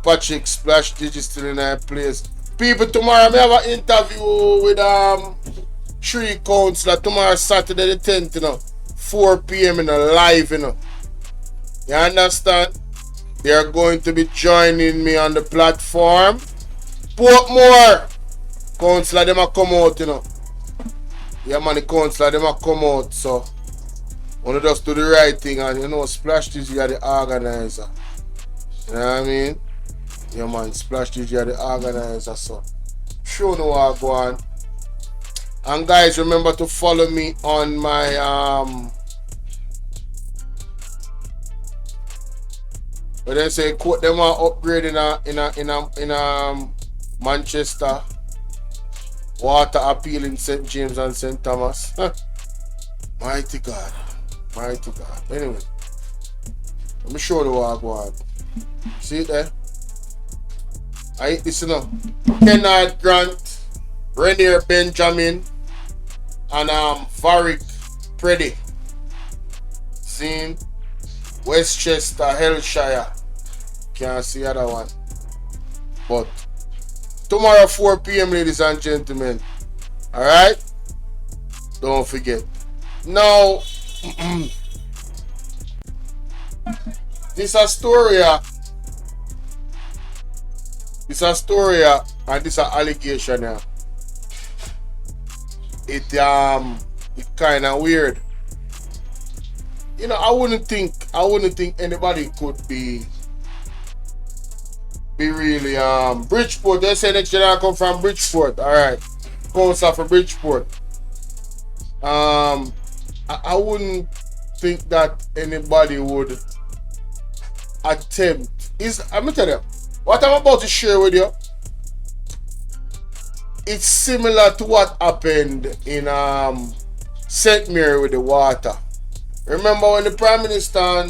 Patrick Splash Digi still in that place. People, tomorrow I have an interview with three councillor tomorrow Saturday the 10th, 4 p.m. Live, You understand? They are going to be joining me on the platform. Portmore councillor them a come out, Yeah man, the councillor them a come out, so wanna just do the right thing and Splash Digi are the organizer. You know what I mean? Yeah man, Splash DJ are the organizer, so sure know what I go on. And guys, remember to follow me on my but they say quote them are upgrading in Manchester. Water appeal in St. James and St. Thomas. Mighty God. Mighty God. Anyway. Let me show you what I go on. See it there? I hate this, Kennard Grant, Renier Benjamin, and Varric Preddy. See? Westchester, Hellshire. Can't see the other one. But tomorrow 4 p.m. ladies and gentlemen. Alright? Don't forget. Now this a story. This a story and this a allegation. It kinda weird. I wouldn't think anybody could be really Bridgeport. They say next year I come from Bridgeport. Alright. Council for Bridgeport. I wouldn't think that anybody would attempt. I'm gonna tell you. What I'm about to share with you, it's similar to what happened in St. Mary with the water. Remember when the Prime Minister,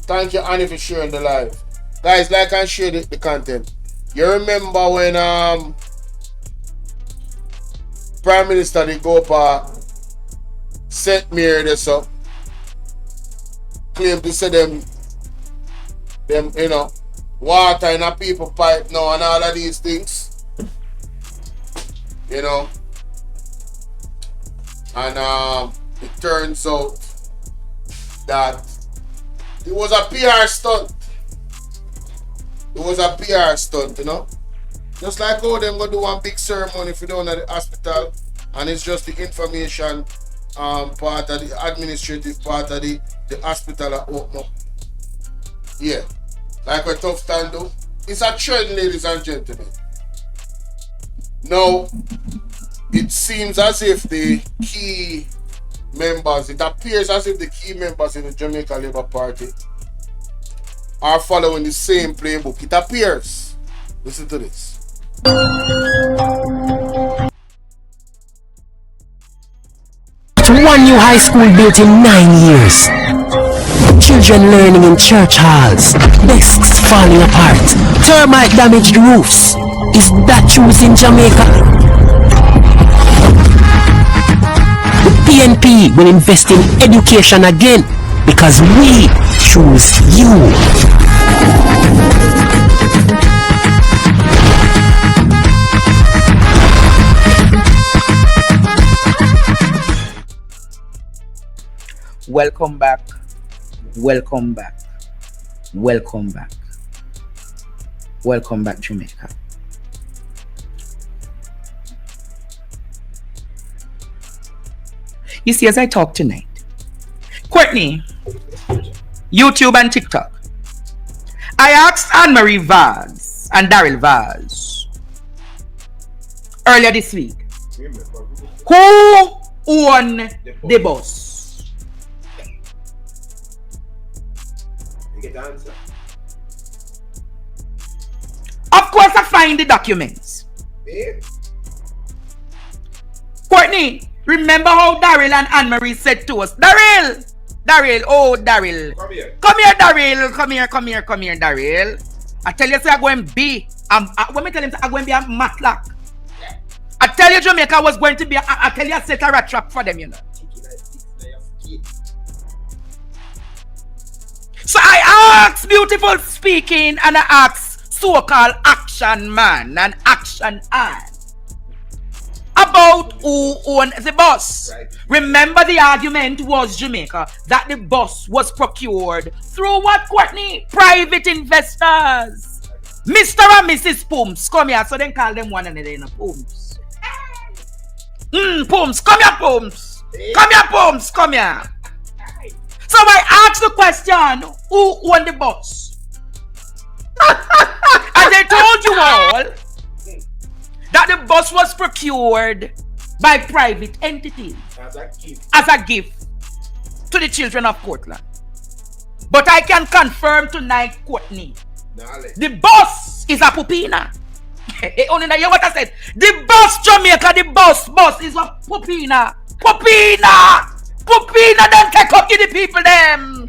thank you Annie for sharing the live. Guys, like and share the content. You remember when Prime Minister they go up St. Mary this up, claim to say them water in a people pipe now and all of these things. And it turns out that it was a PR stunt. It was a PR stunt, Just like how them gonna do one big ceremony if you don't at the hospital and it's just the information part of the administrative part of the hospital that open up. Yeah. Like what Tough Stand do. It's a trend, ladies and gentlemen. Now, it seems as if the key members, it appears as if the key members in the Jamaica Labour Party are following the same playbook. It appears. Listen to this. One new high school built in 9 years. Children learning in church halls. Desks falling apart. Termite damaged roofs. Is that truth in Jamaica? The PNP will invest in education again because we choose you. Welcome back. Welcome back. Welcome back. Welcome back, Jamaica. You see, as I talk tonight, Courtney, YouTube and TikTok, I asked Anne-Marie Vaz and Daryl Vaz earlier this week, who won the bus? Of course, I find the documents. Courtney, remember how Daryl and Anne-Marie said to us, Daryl, Daryl. Come here, Daryl. Come here, Daryl. I tell you, say I'm going to be, when me tell him, I'm going to be a matlock. I tell you, Jamaica was going to be, I tell you, I set a rat trap for them, So I ask beautiful speaking and I ask so-called action man and action aunt about who owned the bus. Right. Remember the argument was Jamaica that the bus was procured through what, Courtney? Private investors. Mr. and Mrs. Pumps, come here. So then call them one another in a Pumps. Pumps, come here, Pumps. Come here, Pumps, come here. So I asked the question, who owned the bus? And they told you all that the bus was procured by private entities as a gift to the children of Portland. But I can confirm tonight, Courtney, the bus is a pupina. Only now, you what I said. The bus, Jamaica, the bus is a pupina. Pupina! Pupina, then take up to the people, them.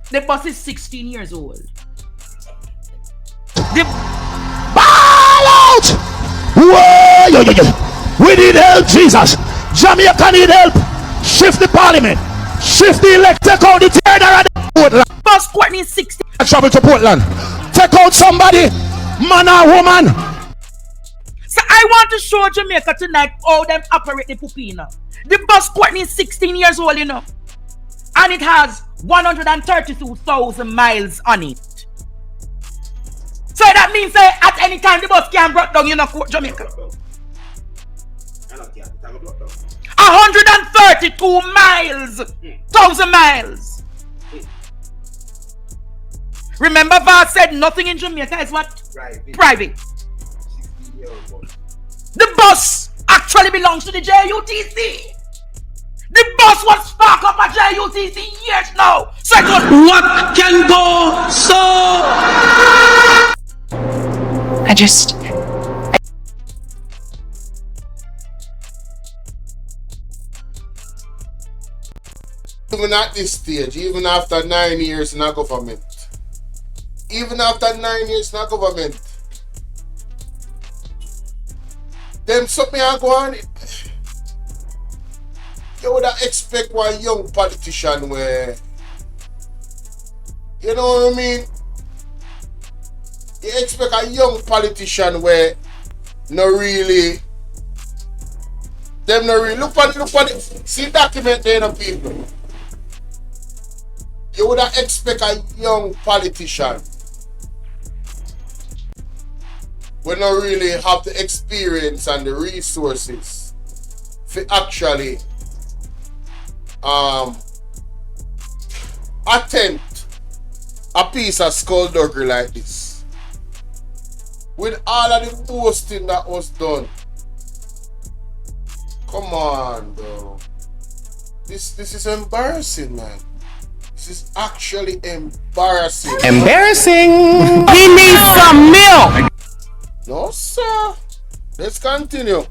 The bus is 16 years old. The ball out! Whoa! We need help, Jesus. Jamaica need help. Shift the parliament. Shift the elect. Take out the tear of Portland. Bus Courtney 16. Travel to Portland. Take out somebody, man or woman. So I want to show Jamaica tonight how them operate the pupina. The bus Courtney is 16 years old, you know. And it has 132,000 miles on it. So that means that at any time the bus can break down, you know, Jamaica. 132 miles, 1,000 miles. Remember, Vaz said nothing in Jamaica is what? Private. The bus actually belongs to the JUTC. The bus was sparked up at JUTC years now. So it was what can go so. Even at this stage, even after 9 years in our government, them something are going. You would expect one young politician where, you know what I mean? You expect a young politician where look at it. See document there, no people. You would expect a young politician who not really have the experience and the resources to actually attempt a piece of skullduggery like this. With all of the boasting that was done. Come on, bro. This is embarrassing, man. This is actually embarrassing. Embarrassing! He needs some milk! No, sir. Let's continue.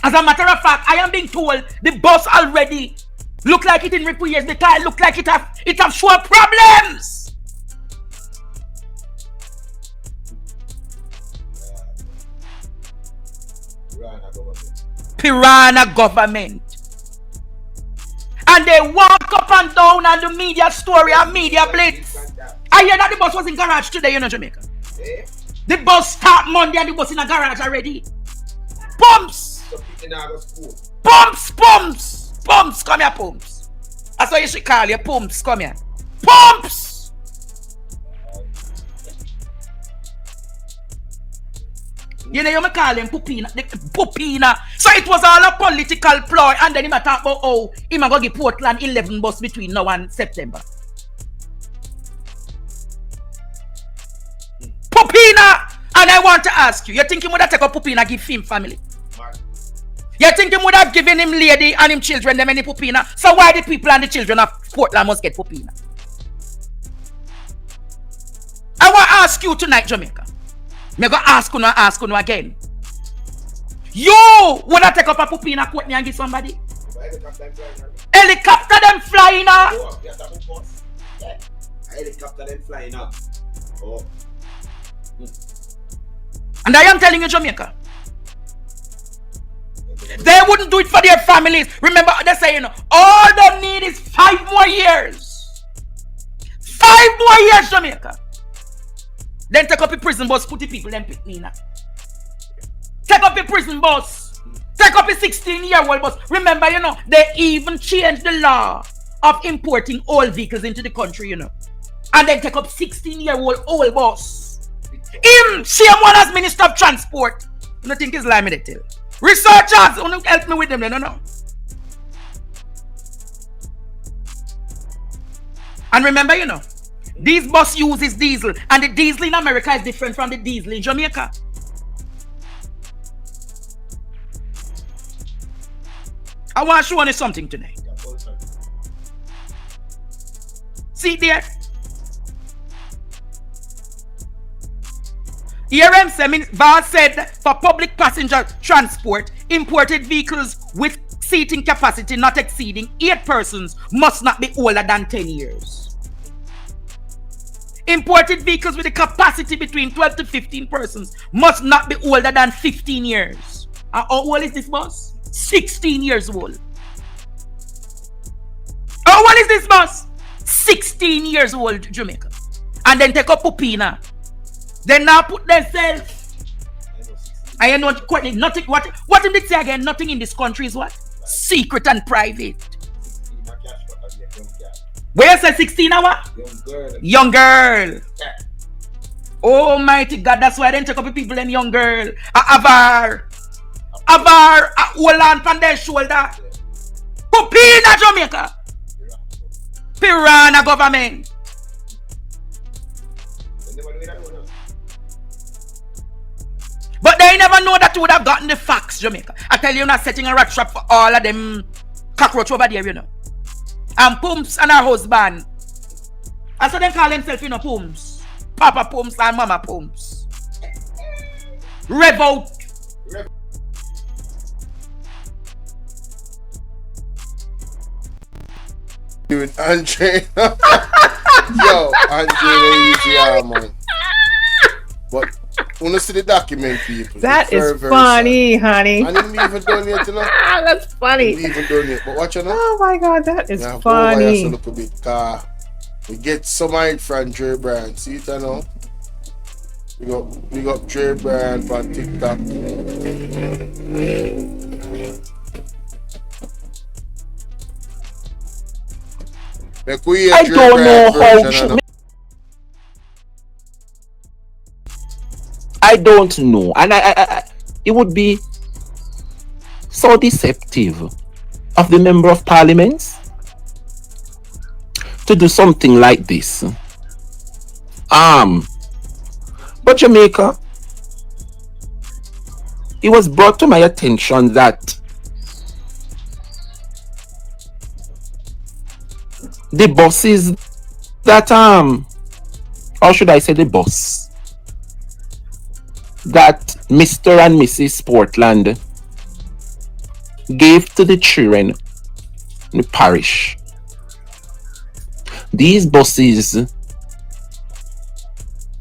As a matter of fact, I am being told the bus already look like it in repairs. The car look like it have sure problems. Piranha government. And they walk up and down on the media story and media blitz. I hear that the bus was in garage today, you know, Jamaica. The bus start Monday and the bus in a garage already. Pumps! Pumps! Come here, Pumps. That's what you should call you, Pumps. Come here. Pumps! You know, you may call him Pupina. Pupina. So it was all a political ploy, and then he might talk about how he might go give Portland 11 bus between now and September. Pupina! And I want to ask you think he would have taken Pupina and give him family? You think he would have given him lady and him children them any Pupina? So why the people and the children of Portland must get Pupina? I want to ask you tonight, Jamaica. I'm going to ask you again. You would have taken up a Pupina Courtney and give somebody? Helicopter them flying up. Helicopter them flying up. And I am telling you, Jamaica, they wouldn't do it for their families. Remember, they're saying, all they need is 5 more years. 5 more years, Jamaica. Then take up a prison bus, put the people, then pick me now. Take up a prison bus. Take up a 16-year-old bus. Remember, they even changed the law of importing old vehicles into the country, And then take up 16-year-old old bus. Him, same one as Minister of Transport. You don't think he's lying me to tell? Researchers, help me with them, no. And remember, these bus uses diesel, and the diesel in America is different from the diesel in Jamaica. I want to show you something today. See there? Here Val said for public passenger transport, imported vehicles with seating capacity not exceeding 8 persons must not be older than 10 years. Imported vehicles with a capacity between 12 to 15 persons must not be older than 15 years. How old is this bus? 16 years old. How old is this bus? 16 years old, Jamaica. And then take up Pupina. Then now put themselves. I know nothing. What did they say again? Nothing in this country is what? Secret and private. Where you say 16 hour? Young girl. Almighty God, that's why I didn't take up the people them young girl. Avar, hold on from their shoulder. Pupina, Jamaica. Piranha government. But they never know that you would have gotten the facts, Jamaica. I tell you, not setting a rat trap for all of them cockroach over there, And Pumps and her husband. And so they call themselves, Pumps. Papa Pumps and Mama Pumps. Rev out. Dude, Andre. Yo, Andre, easy, man. But wanna see the document, people. That is funny, honey. I didn't even done yet, That's funny. Didn't even done yet. But watch out now. Oh my God, that is now, funny. Go look a bit, we get some mind from Dre Brand. See it now? We got Dre Brand on TikTok. I don't know how. I don't know, and I it would be so deceptive of the member of parliament to do something like this. But Jamaica, it was brought to my attention that the bosses that or should I say the boss that Mr. and Mrs. Portland gave to the children in the parish. These bosses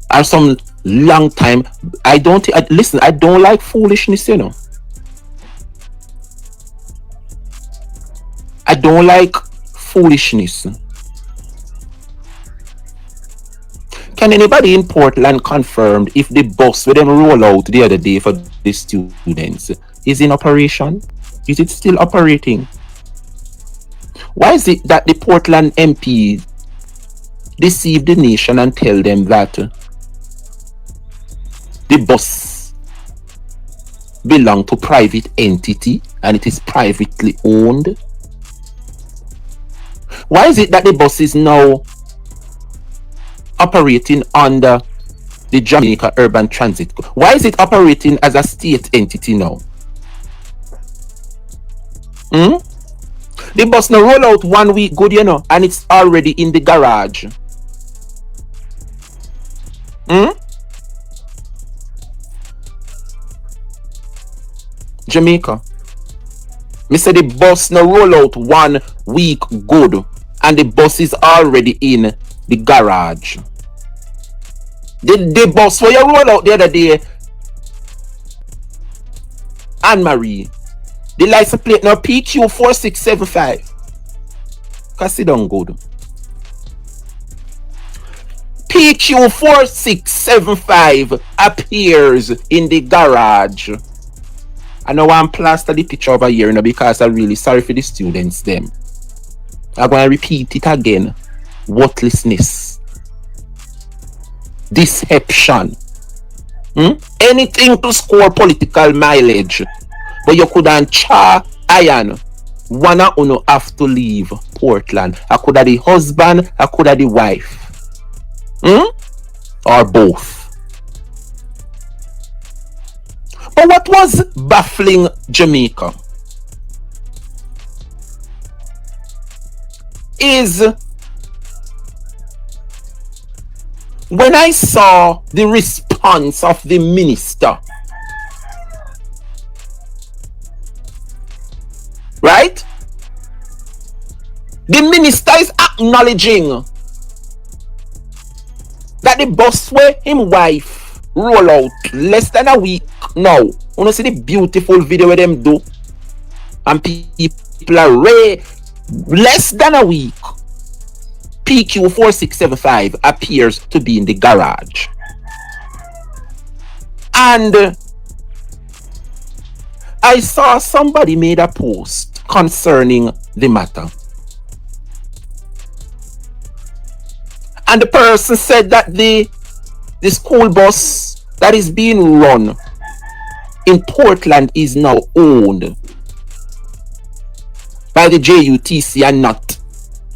are some long time. Listen, I don't like foolishness, I don't like foolishness. Can anybody in Portland confirm if the bus where them roll out the other day for the students is in operation? Is it still operating? Why is it that the Portland MP deceive the nation and tell them that the bus belong to private entity and it is privately owned? Why is it that the bus is now operating under the Jamaica Urban Transit? Why is it operating as a state entity now? The bus now roll out 1 week good, and it's already in the garage. Jamaica. Me say the bus now roll out 1 week good, and the bus is already in the garage. The bus where you roll out the other day, Anne-Marie, the license plate now PQ4675. Cause sit down good. PQ4675 appears in the garage. I know I'm plaster the picture over here, you know, because I'm really sorry for the students them. I'm going to repeat it again. Worthlessness. Deception. Anything to score political mileage. But you couldn't iron. One of you have to leave Portland. I could have the husband, I could have the wife. Or both. But what was baffling Jamaica is when I saw the response of the minister, right? The minister is acknowledging that the bus where him wife roll out less than a week now. You wanna see the beautiful video where them do? And people are less than a week. PQ4675 appears to be in the garage. And I saw somebody made a post concerning the matter. And the person said that the school bus that is being run in Portland is now owned by the JUTC and not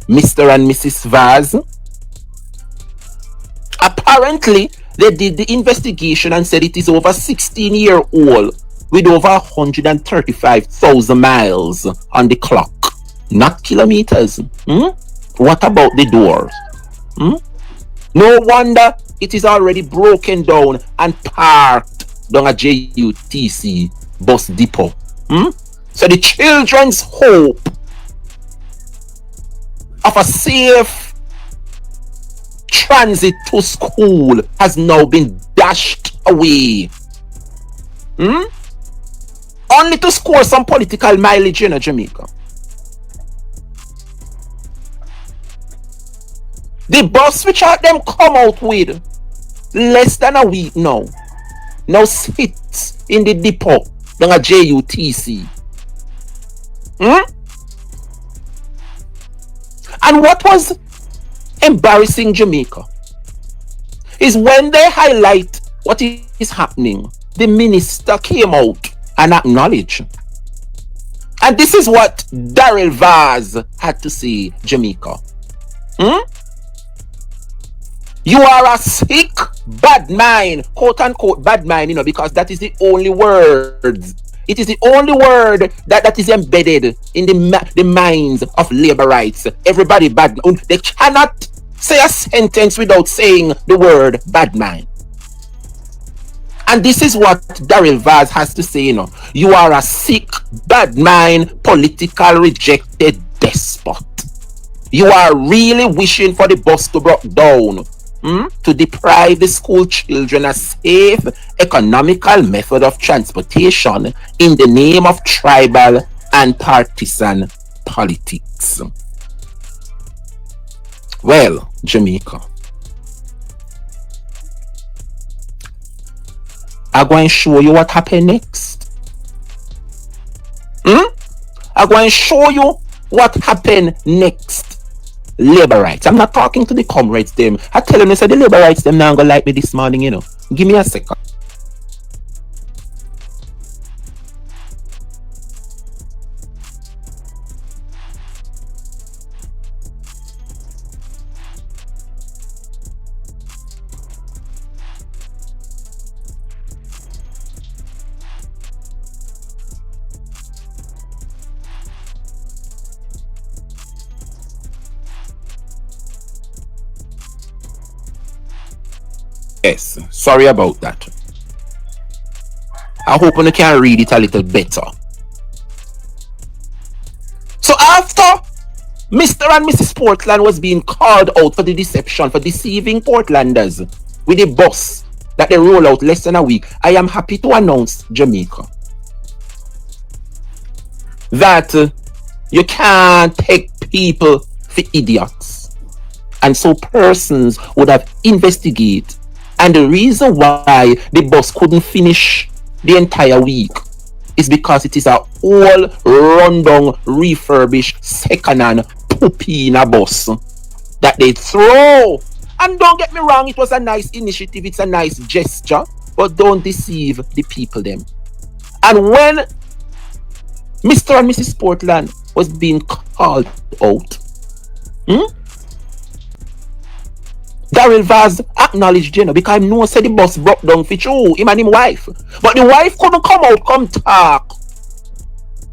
Mr. and Mrs. Vaz. Apparently, they did the investigation and said it is over 16-year-old with over 135,000 miles on the clock, not kilometers. What about the doors? No wonder it is already broken down and parked down a JUTC bus depot. So the children's hope of a safe transit to school has now been dashed away. Only to score some political mileage in Jamaica. The bus which are them come out with less than a week now sits in the depot than a JUTC. And what was embarrassing Jamaica is when they highlight what is happening, the minister came out and acknowledged. And this is what Daryl Vaz had to say, Jamaica. You are a sick, bad mind, quote unquote bad mind, because that is the only word. It is the only word that is embedded in the minds of labor rights. Everybody bad. They cannot say a sentence without saying the word bad mind. And this is what Daryl Vaz has to say, You are a sick, bad mind, political rejected despot. You are really wishing for the bus to break down. To deprive the school children a safe, economical method of transportation in the name of tribal and partisan politics. Well, Jamaica, I'm going to show you what happened next. I'm going to show you what happened next. Labor rights. I'm not talking to the comrades them. I tell them, they say the labor rights them now gonna like me this morning, Give me a second. Yes, sorry about that. I hope you can read it a little better. So after Mr. and Mrs. Portland was being called out for the deception, for deceiving Portlanders with the bus that they roll out less than a week, I am happy to announce, Jamaica, that you can't take people for idiots. And so persons would have investigated. And the reason why the bus couldn't finish the entire week is because it is a all rundown, refurbished, second-hand, poopy bus that they throw. And don't get me wrong, it was a nice initiative, it's a nice gesture, but don't deceive the people them. And when Mr. and Mrs. Portland was being called out, Daryl Vaz acknowledged, because I know said the bus broke down for you, him and him wife. But the wife couldn't come out, come talk.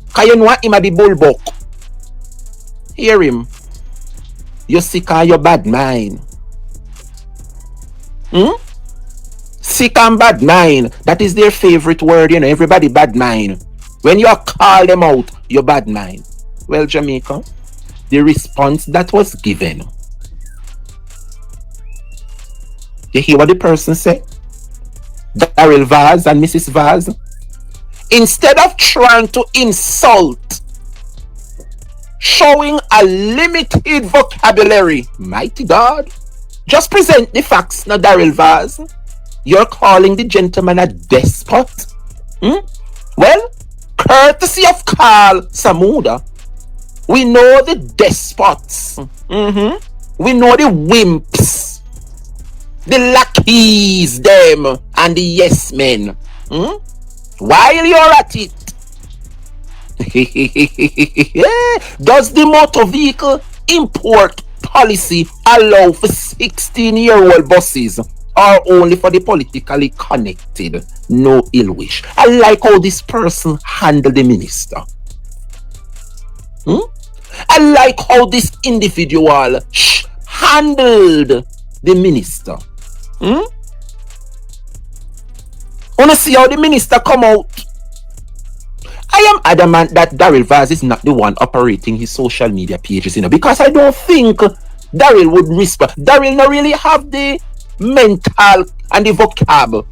Because you know him at the bullbuck. Hear him. You're sick and you're bad mind. Sick and bad mind. That is their favorite word, everybody bad mind. When you call them out, you're bad mind. Well, Jamaica, the response that was given. You hear what the person said? Daryl Vaz and Mrs. Vaz. Instead of trying to insult, showing a limited vocabulary, mighty God, just present the facts now, Daryl Vaz. You're calling the gentleman a despot? Well, courtesy of Carl Samuda, we know the despots. We know the wimps. The lackeys, them, and the yes men. While you're at it, does the motor vehicle import policy allow for 16-year-old buses or only for the politically connected? No ill wish. I like how this person handled the minister. I like how this individual handled the minister. Wanna see how the minister come out? I am adamant that Daryl Vaz is not the one operating his social media pages, because I don't think Daryl would respond. Daryl not really have the mental and the vocab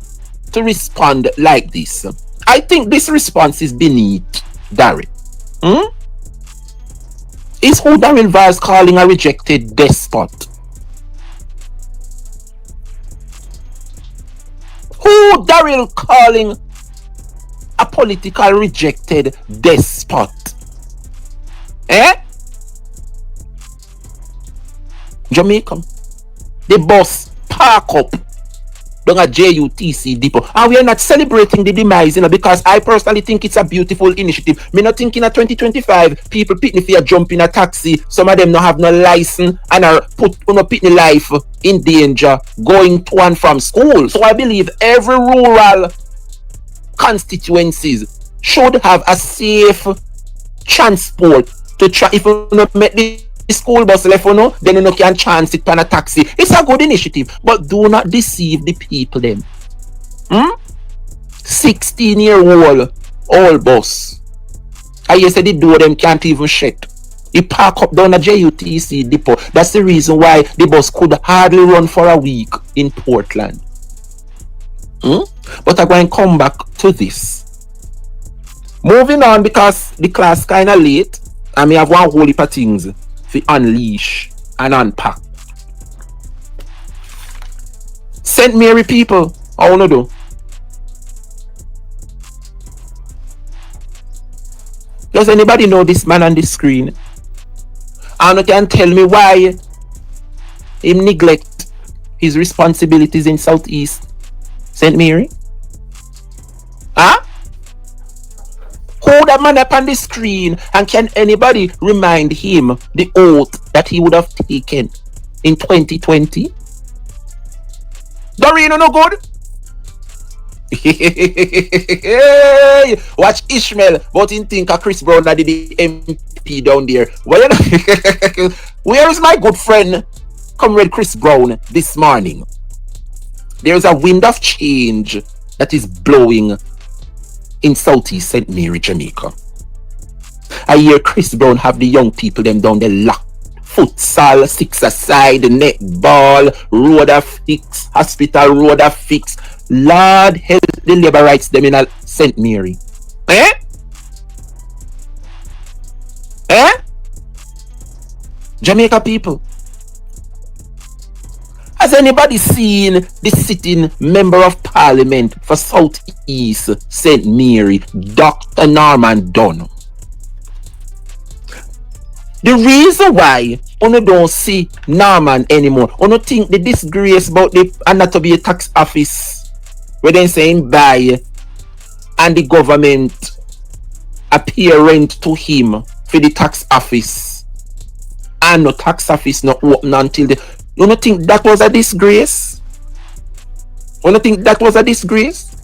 to respond like this. I think this response is beneath Daryl. Is who Daryl Vaz calling a rejected despot? Who Daryl calling a political rejected despot? Jamaica, the bus park up down at JUTC depot, and we are not celebrating the demise, because I personally think it's a beautiful initiative. Me not thinking at 2025 people pitney for jump in a taxi, some of them not have no license and are put pitney life in danger going to and from school. So I believe every rural constituencies should have a safe transport to try. If you not make the school bus left, then you can chance it on a taxi. It's a good initiative, but do not deceive the people them. 16-year-old old bus. I hear say the door them can't even shut. He park up down a JUTC depot. That's the reason why the bus could hardly run for a week in Portland. But I'm going to come back to this. Moving on, because the class kind of late, and we have one whole heap of things to unleash and unpack. St. Mary people, I want to do. Does anybody know this man on the screen? And you can tell me why he neglect his responsibilities in Southeast St. Mary? Who that man up on the screen, and can anybody remind him the oath that he would have taken in 2020? Doreen, no good? Watch Ishmael, but in think of Chris Brown that did the MP down there. Well, where is my good friend, Comrade Chris Brown, this morning? There is a wind of change that is blowing in Southeast St. Mary, Jamaica. I hear Chris Brown have the young people them down there locked futsal, six-a-side, netball, road a fix, hospital road a fix. Lord help the labor rights them in St. Mary. Eh? Eh? Jamaica people. Has anybody seen the sitting member of parliament for Southeast St. Mary, Dr. Norman Dunn? The reason why you don't see Norman anymore, you think the disgrace about the anatomy tax office, where they saying buy and the government appearing to him for the tax office, and no tax office not open until the. You don't think that was a disgrace? You don't think that was a disgrace?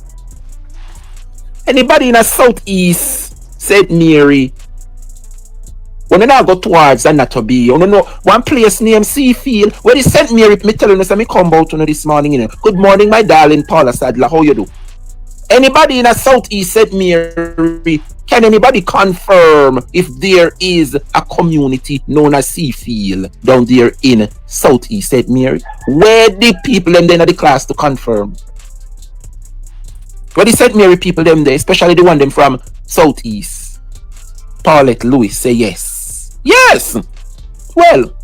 Anybody in a Southeast St. Mary, when you now go towards Anatomy, you know one place named Seafield, where the St. Mary, me telling you, me come out this morning, you know. Good morning, my darling Paula Sadler, how you do? Anybody in a Southeast St. Mary, can anybody confirm if there is a community known as Seafield down there in Southeast St. Mary? Where the people them then at the class to confirm? Where the St. Mary people them there, especially the one them from Southeast? Paulette Lewis say yes. Yes! Well,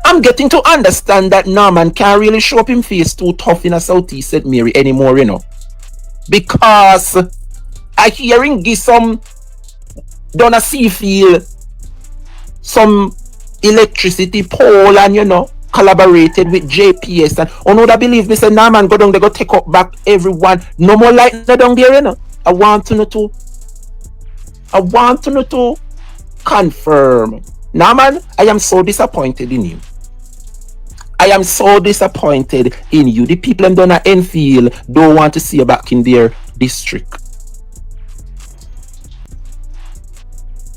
I'm getting to understand that Norman can't really show up him face too tough in a Southeast St. Mary anymore, you know. Because I hearing give some down a Seafield some electricity pole and you know collaborated with JPS and that believe me say Norman go down they go take up back everyone. No more light down there, you know. I want to know to confirm. Norman, I am so disappointed in you. I am so disappointed in you. The people in down at Enfield don't want to see you back in their district.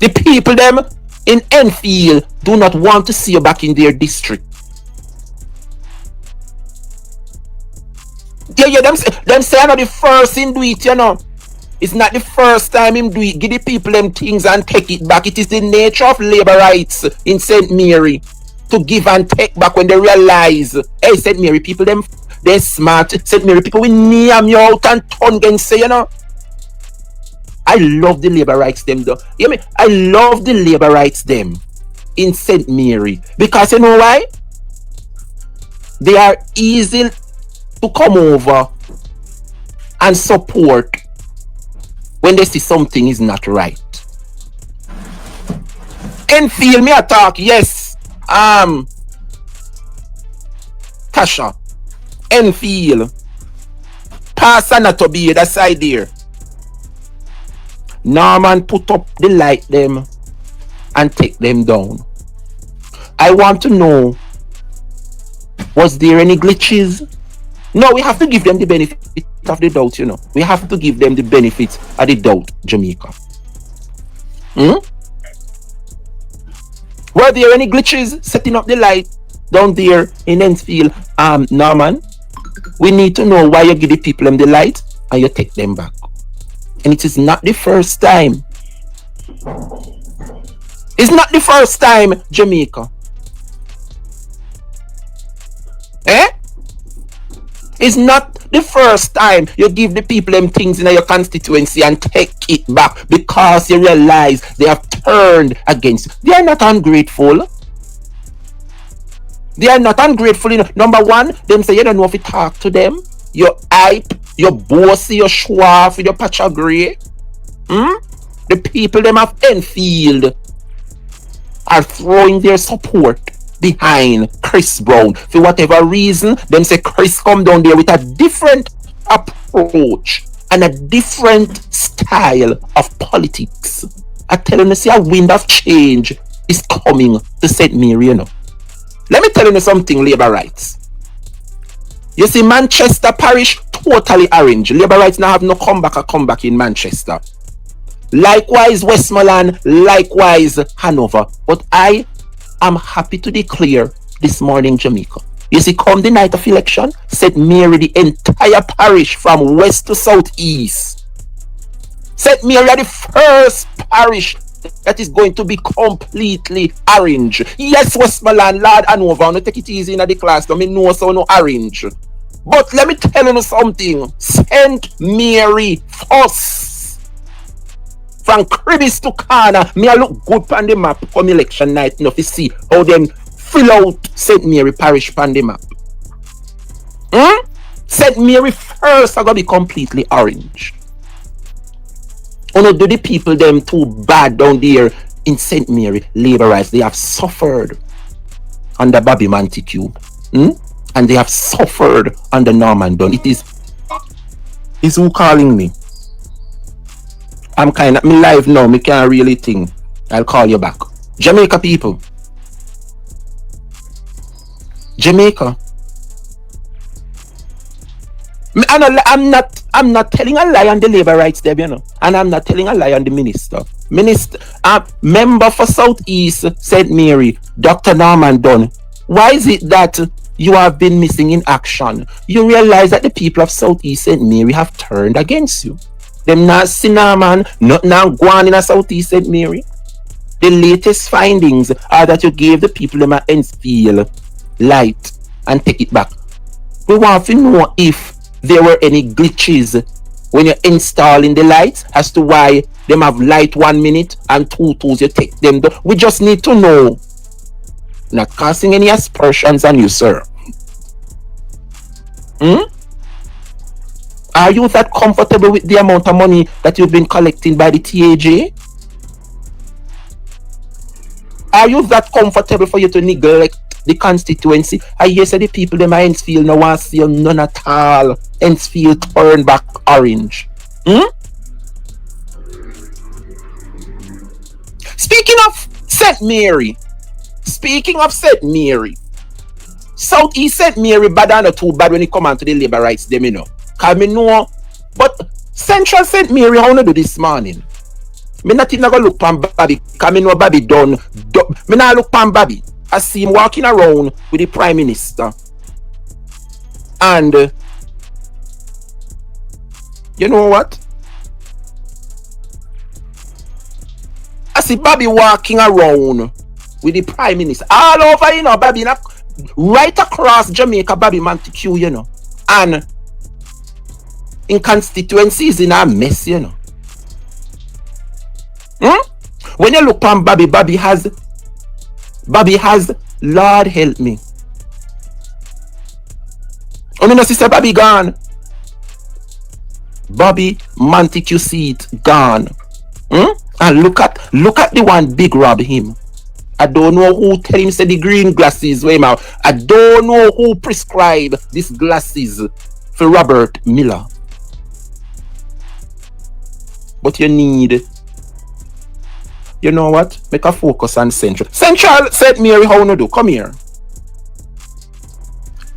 The people them in Enfield do not want to see you back in their district. Yeah, them say I'm not the first in do it, you know. It's not the first time him do it. Give the people them things and take it back. It is the nature of labor rights in St. Mary to give and take back when they realize, hey, St. Mary people them they're smart. St. Mary people we name you out and turn against say, you know. I love the labor rights them though. You hear me? I love the labor rights them in St. Mary because you know why? They are easy to come over and support when they see something is not right. Enfield me attack, yes. Tasha. Enfield. Pass Anatomy that side there. Norman put up the light them and take them down. I want to know, was there any glitches? No, we have to give them the benefit of the doubt, you know. We have to give them the benefit of the doubt, Jamaica. Were there any glitches setting up the light down there in Enfield? Norman, we need to know why you give the people them the light and you take them back. And it is not the first time. It's not the first time, Jamaica. Eh? It's not the first time you give the people them things in your constituency and take it back because you realize they have turned against you. They are not ungrateful. They are not ungrateful. You know. Number one, them say you don't know if you talk to them. You're hype, you're bossy, you're schwaff, you're patch of grey. The people them of Enfield are throwing their support behind Chris Brown. For whatever reason, them say Chris come down there with a different approach and a different style of politics. I tell you, see a wind of change is coming to St. Mary, you know. Let me tell you something, labor rights. You see, Manchester Parish totally orange. Labor rights now have no comeback in Manchester. Likewise, Westmoreland, likewise, Hanover. But I am happy to declare this morning, Jamaica. You see, come the night of election, St. Mary, the entire parish from west to southeast. St. Mary are the first parish that is going to be completely orange. Yes, Westmoreland, Lord Hanover, no take it easy in the class, no me know so no orange. But let me tell you something. St. Mary first. From Cribis to Kana, me I look good on the map come election night, you know, to see how them fill out St. Mary Parish on the map. St. Mary first are gonna be completely orange. Do the people them too bad down there in St. Mary Laborites. They have suffered under Bobby Montague. And they have suffered under Norman Dunn. It is who calling me? I'm kind of me live now. Me can't really think. I'll call you back. Jamaica people. Jamaica. I'm not telling a lie on the labor rights there, you know. And I'm not telling a lie on the minister. Member for Southeast St. Mary, Dr. Norman Dunn. Why is it that you have been missing in action? You realize that the people of Southeast St. Mary have turned against you. Them not cinnamon, not now going in a Southeast St. Mary. The latest findings are that you gave the people them a feel light and take it back. We want to know if there were any glitches when you're installing the lights as to why them have light 1 minute and 2 tools you take them. We just need to know. Not casting any aspersions on you, sir. Are you that comfortable with the amount of money that you've been collecting by the TAJ? Are you that comfortable for you to neglect the constituency? I hear say the people them Enfield no want to see you none at all. Enfield turn back orange. Speaking of St. Mary, Southeast St. Mary bad and not too bad when it come on to the labor rights them, you know. Cause me know, but Central St. Mary, how do this morning? Me not even go look pan Bobby, cause me know Bobby done. Me not look pan Bobby. I see him walking around with the Prime Minister. And you know what? I see Bobby walking around with the Prime Minister. All over, you know, Bobby, right across Jamaica, Bobby Montague, you know. And in constituencies in a mess, you know. When you look on Bobby has, Lord help me. I mean, sister Bobby gone. Bobby Montague seat gone. And look at the one big rob him. I don't know who tell him say the green glasses way out. I don't know who prescribed these glasses for Robert Miller. But you need, you know what? Make a focus on Central. Central St. Mary, how you do? Come here.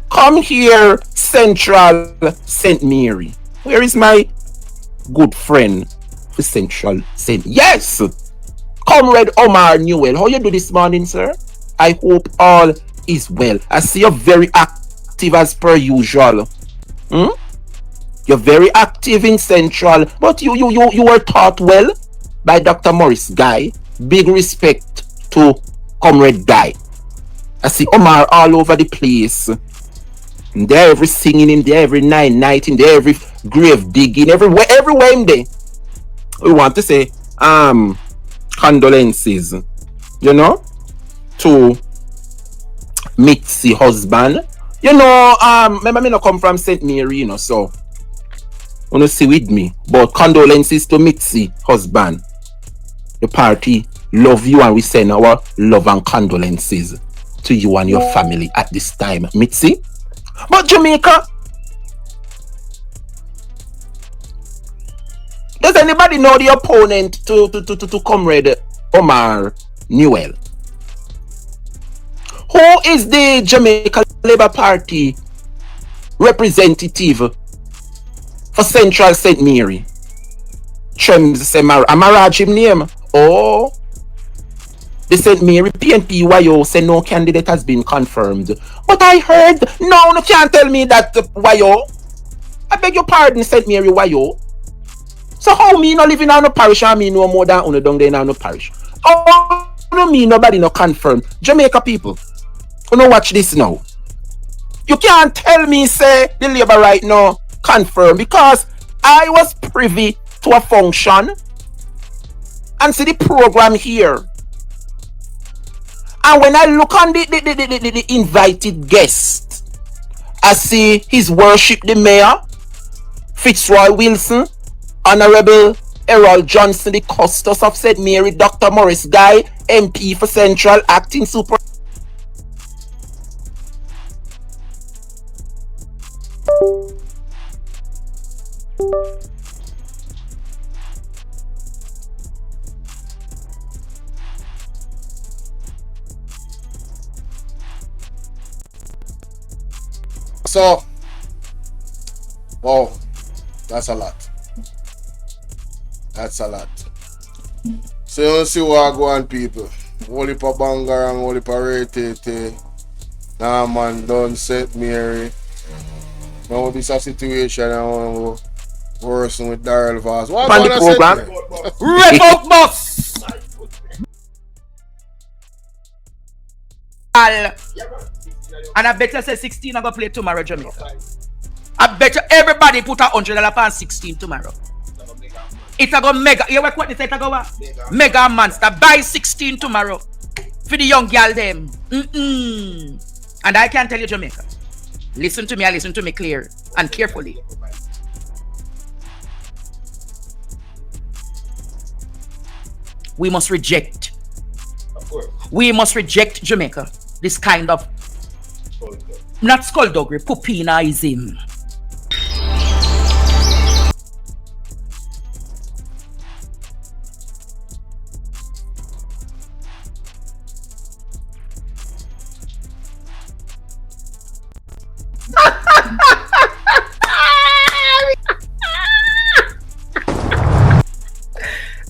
Come here, Central St. Mary. Where is my good friend for Central St. Yes! Comrade Omar Newell. How you do this morning, sir? I hope all is well. I see you're very active as per usual. You're very active in Central, but you were taught well by Dr. Morris Guy. Big respect to Comrade Guy. I see Omar all over the place. And they're every singing in there, every night in there, every grave digging, everywhere in there. We want to say condolences, you know, to Mitzi husband. You know, remember me not come from St. Mary, you know, so you know, see with me. But condolences to Mitzi husband. The party love you and we send our love and condolences to you and your family at this time, Mitzi. But Jamaica, does anybody know the opponent to Comrade Omar Newell? Who is the Jamaica Labour Party representative for Central St. Mary? Trems Amaraj him name. Oh, the St. Mary PNP YO say no candidate has been confirmed. But I heard, no, you can't tell me that YO. I beg your pardon, St. Mary YO. So how me not living on a parish and me no more than on down there in a parish? Oh, no me, nobody no confirm. Jamaica people, you know watch this now. You can't tell me say the labor right now confirm because I was privy to a function and see the program here. And when I look on the invited guest, I see His Worship the Mayor, Fitzroy Wilson, Honorable Errol Johnson, the Custos of St. Mary, Dr. Morris Guy, MP for Central, Acting Super. So, wow, that's a lot. That's a lot. So you see what I go on, people. Holy pa banger and holy pa rate. Nah man, don't set Mary. Now this a situation I want to worsen with Daryl Vaz. What On the program. Rev up boss. And I bet you say 16 I'm gonna play tomorrow, Jamaica. I bet you everybody put $100 on 16 tomorrow. It's a go mega. You know what they say? It's a go mega monster. Buy 16 tomorrow for the young girl them. And I can tell you, Jamaica. Listen to me. I listen to me clear and carefully. We must reject. Of course. We must reject Jamaica. This kind of not skullduggery, pupinaism.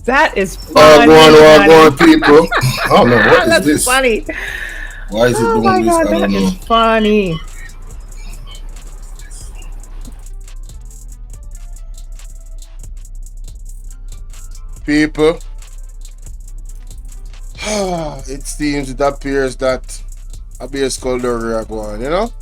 That is funny. Go on, people. I don't know what is That's this. funny. Why is it Oh doing my this? god, I don't that know. is funny. People, it seems, it appears that a beer skullduggery are going, you know?